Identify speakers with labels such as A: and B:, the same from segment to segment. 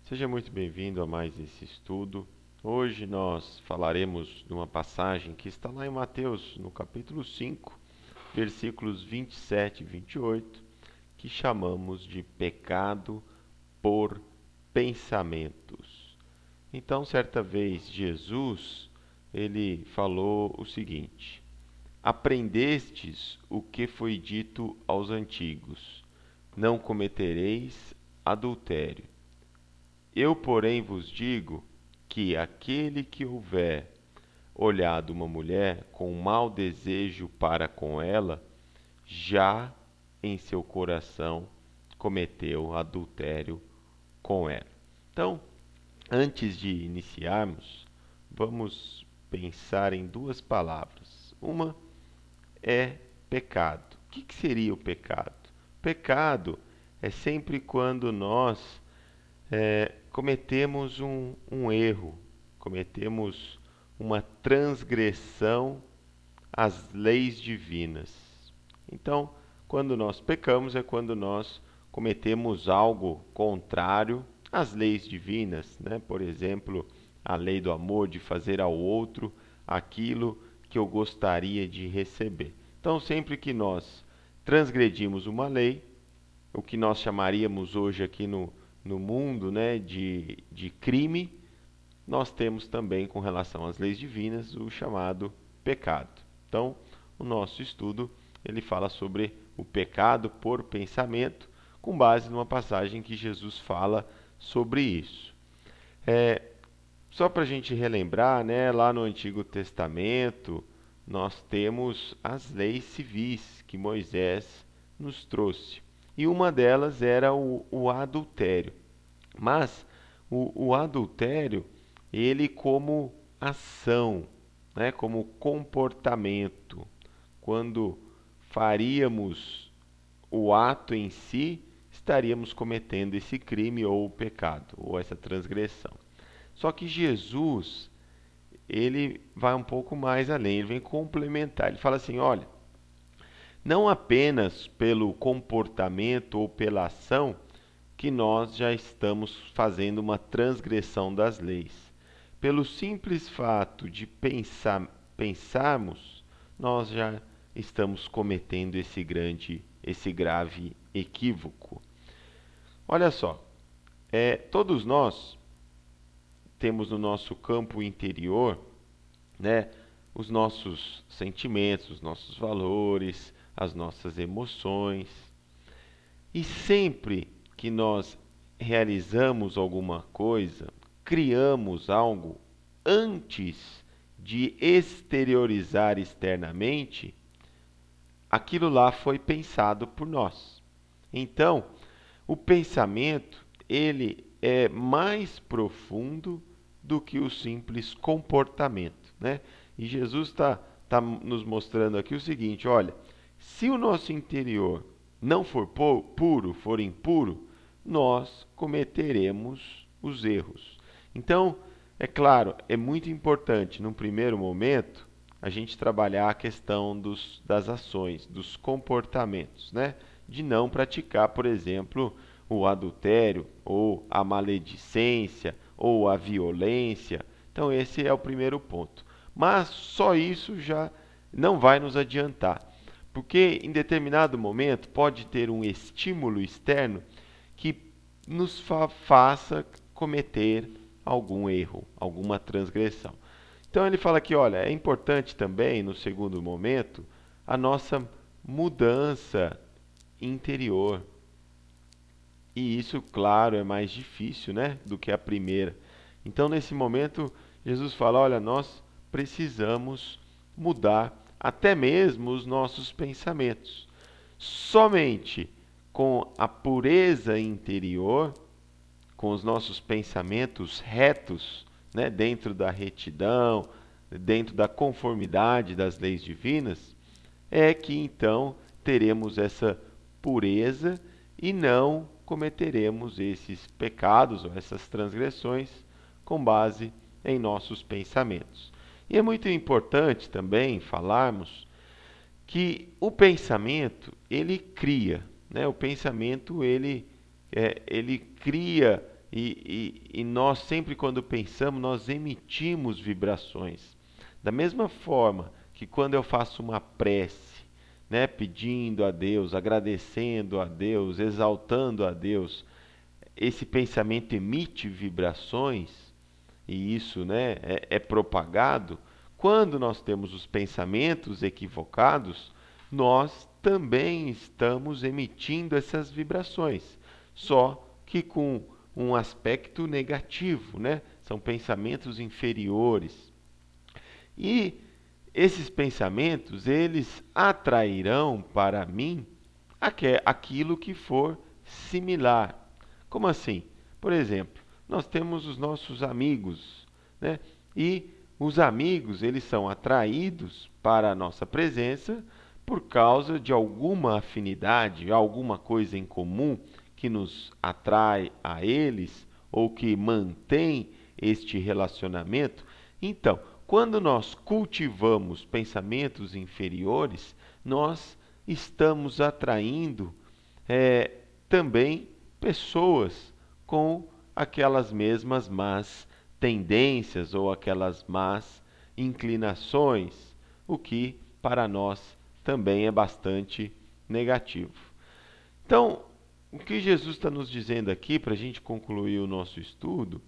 A: Seja muito bem-vindo a mais esse estudo. Hoje nós falaremos de uma passagem que está lá em Mateus, no capítulo 5, versículos 27 e 28, que chamamos de pecado por pensamentos. Então, certa vez, Jesus, ele falou o seguinte: Aprendestes o que foi dito aos antigos: não cometereis adultério. Eu, porém, vos digo que aquele que houver olhado uma mulher com mau desejo para com ela, já em seu coração cometeu adultério com ela. Então, antes de iniciarmos, vamos pensar em duas palavras. Uma é pecado. O que seria o pecado? Pecado é sempre quando nós cometemos um erro, cometemos uma transgressão às leis divinas. Então, quando nós pecamos é quando nós cometemos algo contrário às leis divinas, né? Por exemplo, a lei do amor, de fazer ao outro aquilo que eu gostaria de receber. Então, sempre que nós transgredimos uma lei, o que nós chamaríamos hoje aqui no mundo, né, de crime, nós temos também, com relação às leis divinas, o chamado pecado. Então, o nosso estudo ele fala sobre o pecado por pensamento, com base numa passagem que Jesus fala sobre isso. Só para a gente relembrar, né, lá no Antigo Testamento, nós temos as leis civis que Moisés nos trouxe. E uma delas era o adultério. Mas o adultério, ele como ação, né, como comportamento, quando faríamos o ato em si, estaríamos cometendo esse crime ou o pecado, ou essa transgressão. Só que Jesus, ele vai um pouco mais além, ele vem complementar. Ele fala assim, olha, não apenas pelo comportamento ou pela ação que nós já estamos fazendo uma transgressão das leis. Pelo simples fato de pensarmos, nós já estamos cometendo esse grave equívoco. Olha só, todos nós temos no nosso campo interior, né, os nossos sentimentos, os nossos valores, as nossas emoções. E sempre que nós realizamos alguma coisa, criamos algo antes de exteriorizar externamente, aquilo lá foi pensado por nós. Então, o pensamento, ele é mais profundo do que o simples comportamento, né? E Jesus está nos mostrando aqui o seguinte, olha, se o nosso interior não for puro, for impuro, nós cometeremos os erros. Então, é claro, é muito importante, num primeiro momento, a gente trabalhar a questão das ações, dos comportamentos, né? De não praticar, por exemplo, o adultério, ou a maledicência, ou a violência. Então, esse é o primeiro ponto. Mas só isso já não vai nos adiantar, porque em determinado momento pode ter um estímulo externo que nos faça cometer algum erro, alguma transgressão. Então ele fala que, olha, é importante também, no segundo momento, a nossa mudança interior. E isso, claro, é mais difícil, né, do que a primeira. Então, nesse momento, Jesus fala, olha, nós precisamos mudar até mesmo os nossos pensamentos. Somente com a pureza interior, com os nossos pensamentos retos, né, dentro da retidão, dentro da conformidade das leis divinas, é que então teremos essa pureza e não cometeremos esses pecados ou essas transgressões com base em nossos pensamentos. E é muito importante também falarmos que o pensamento ele cria, né? O pensamento ele cria E nós sempre quando pensamos, nós emitimos vibrações. Da mesma forma que quando eu faço uma prece, né, pedindo a Deus, agradecendo a Deus, exaltando a Deus, esse pensamento emite vibrações e isso, né, é propagado. Quando nós temos os pensamentos equivocados, nós também estamos emitindo essas vibrações, só que com um aspecto negativo, né? São pensamentos inferiores. E esses pensamentos, eles atrairão para mim aquilo que for similar. Como assim? Por exemplo, nós temos os nossos amigos, né? E os amigos, eles são atraídos para a nossa presença por causa de alguma afinidade, alguma coisa em comum que nos atrai a eles ou que mantém este relacionamento. Então, quando nós cultivamos pensamentos inferiores, nós estamos atraindo também pessoas com aquelas mesmas más tendências ou aquelas más inclinações, o que para nós também é bastante negativo. Então, o que Jesus está nos dizendo aqui, para a gente concluir o nosso estudo,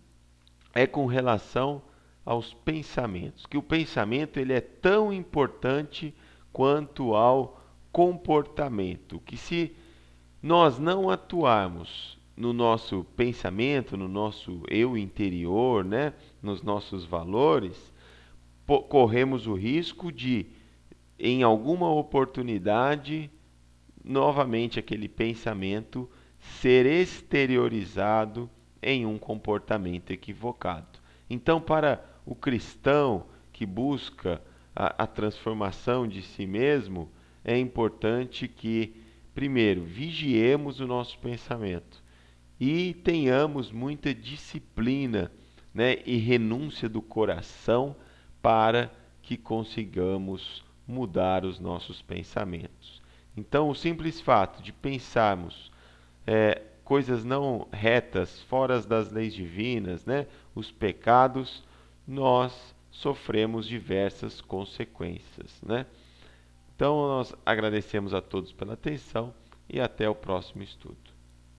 A: é com relação aos pensamentos, que o pensamento ele é tão importante quanto ao comportamento, que se nós não atuarmos no nosso pensamento, no nosso eu interior, né, nos nossos valores, corremos o risco de, em alguma oportunidade, novamente aquele pensamento ser exteriorizado em um comportamento equivocado. Então, para o cristão que busca a transformação de si mesmo, é importante que, primeiro, vigiemos o nosso pensamento e tenhamos muita disciplina, né, e renúncia do coração para que consigamos mudar os nossos pensamentos. Então, o simples fato de pensarmos coisas não retas, fora das leis divinas, né, os pecados, nós sofremos diversas consequências, né? Então, nós agradecemos a todos pela atenção e até o próximo estudo.